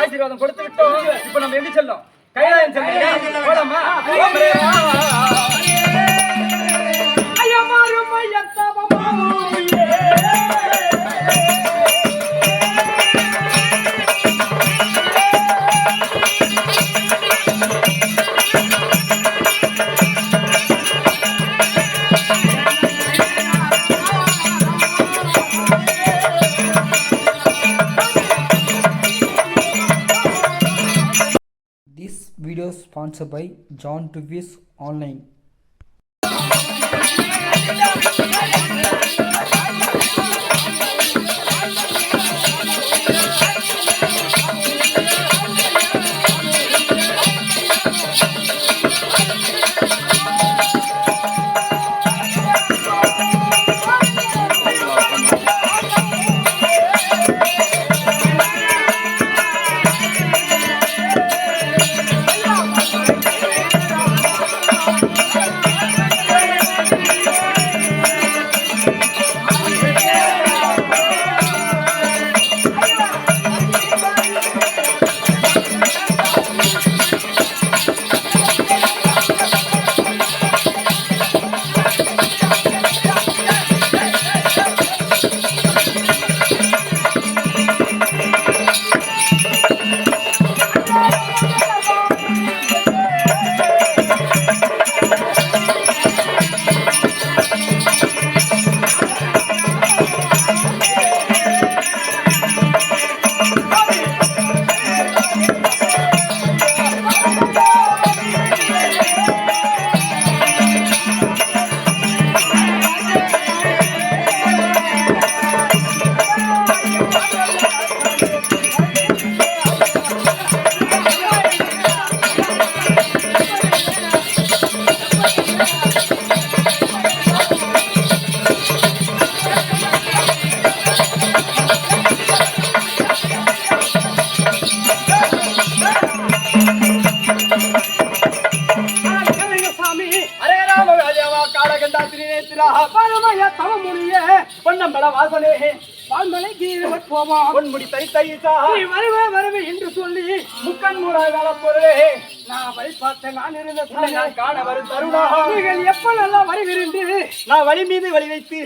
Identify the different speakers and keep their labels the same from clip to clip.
Speaker 1: ஆசீர்வாதம் கொடுத்து விட்டோம். இப்ப நம்ம எங்க செல்லும்? கைலாயம் செல்லும். போலாமா?
Speaker 2: This video sponsored by John Tuvis Online.
Speaker 1: என்று சொல்லி முக்கன் மூடாய் வளப்பொருளே நான் வழி பார்த்தேன். நான் இருந்த நான் காண வரும் தருணம் நீங்கள் எப்ப நல்லா வருகிறீர்கள். நான் வழி மீது வழி வைத்து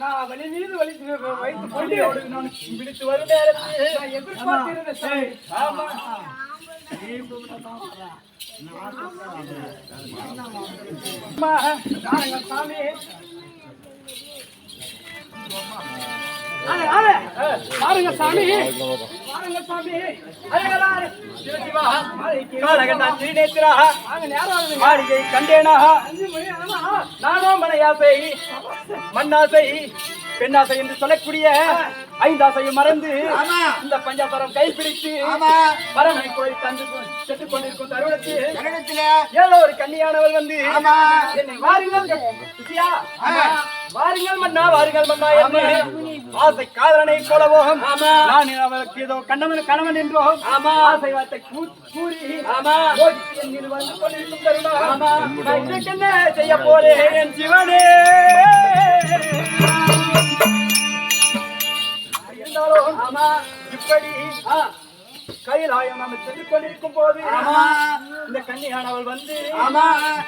Speaker 1: நான் வழி மீது வழி வைத்து கொண்டு நான் பிடித்து வரும் நேரத்தில் நான் எதிர்பார்த்திருந்தேன். ஆமா சாமி பாருங்க சாமி, பாருங்க சாமி. மாளிகை கண்டேனா நானோ மனையாசை மண்ணாசை பெண்ணாசை என்று சொல்லக்கூடிய ஐந்தாசையும் மறந்து இந்த பஞ்சாபரம் கைப்பிடித்து பரமனை கோயில் தந்து செட்டுக் கொண்டிருக்கும் தருணத்தில் ஏதோ ஒரு கன்னியானவள் வந்து என்னை வாருங்கள் மன்னா வாருங்கள் மன்னா என்று ஆசை காதலனை போலவும் நான் அவளுக்கு ஏதோ கணவன் என்றோம் ஆசை வார்த்தை கூறி என்னில் வந்து கொண்டிருக்கும் தருணம் நான் இதற்கு என்ன செய்ய போறேன் என் சிவனே. இப்படி கைலாயம் நம்ம சொல்லிக் கொண்டிருக்கும் போது இந்த கன்னியானவள் வந்து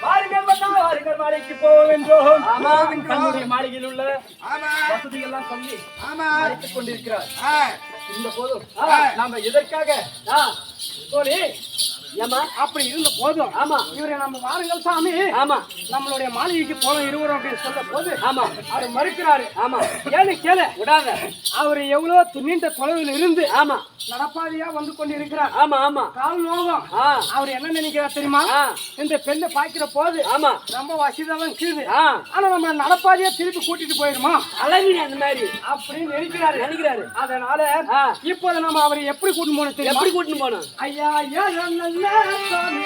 Speaker 1: வாருங்கள் மன்னா வாருங்கள் மாளிகைக்கு போவோம் என்றோம் தன்னுடைய மாளிகையில் உள்ள வசதிகள் எல்லாம் சொல்லி அழைத்துக் கொண்டிருக்கிறார். இந்த போதும் நாம எதற்காக அப்படி இருந்த போதும் இவரை நம்ம வாருங்கள் சாமி நம்மளுடைய மாளிகைக்கு போன இருவரும் அப்படின்னு சொல்ல போது அவர் மறுக்கிறாரு. ஏன்னு கேள விடாத அவர் எவ்வளவு நீண்ட தொலைவில் இருந்து நடப்பாதையா வந்து கொண்டு இருக்கிறார். கால் நோகம் அவர் என்ன நினைக்கிறார் தெரியுமா? இந்த பெண்ணை பாய்க்கிற போது ரொம்ப வசதிதான் கீழ் ஆனா நம்ம நடப்பாதையா திருப்பி கூட்டிட்டு போயிடுமா அழகு அந்த மாதிரி அப்படின்னு நினைக்கிறாரு. அதனால இப்போது நம்ம அவரை எப்படி கூட்டிட்டு போனோம் தெரியும்? எப்படி கூட்டிட்டு போனோம்? ஐயா ஐயா சாமி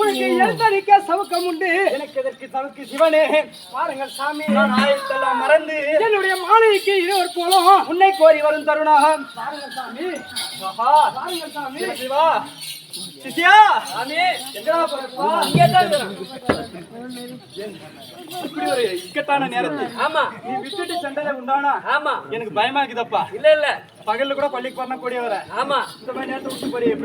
Speaker 1: உனக்கு எழுத்தறிக்க சவுக்கம் உண்டு,
Speaker 3: எனக்கு எதற்கு சவுக்கு சிவனே?
Speaker 1: பாருங்கள் சாமி,
Speaker 3: நான் ஆயத்தெல்லாம் மறந்து
Speaker 1: என்னுடைய மாலைக்கு இருவர் போலும்
Speaker 3: உன்னை கோரி வரும் தருணம்.
Speaker 1: பாருங்கள் சாமி,
Speaker 3: ஆஹா,
Speaker 1: பாருங்கள் சாமி.
Speaker 3: சிவா சிசியா
Speaker 1: சாமி
Speaker 3: எங்கடா போறப்பா?
Speaker 1: இங்கே தான் இருக்கிறான்.
Speaker 3: இப்படி ஒரு இக்கட்டான நேரத்தில்
Speaker 1: ஆமா
Speaker 3: நீ விட்டுட்டு சண்டையில உண்டானா
Speaker 1: ஆமா
Speaker 3: எனக்கு பயமா இருக்குதப்பா.
Speaker 1: இல்ல இல்ல
Speaker 3: பகல்ல கூட பள்ளிக்கு போறனா கூடிய வர
Speaker 1: ஆமா
Speaker 3: இந்த மாதிரி நேரத்தை விட்டு போறியே, எப்படி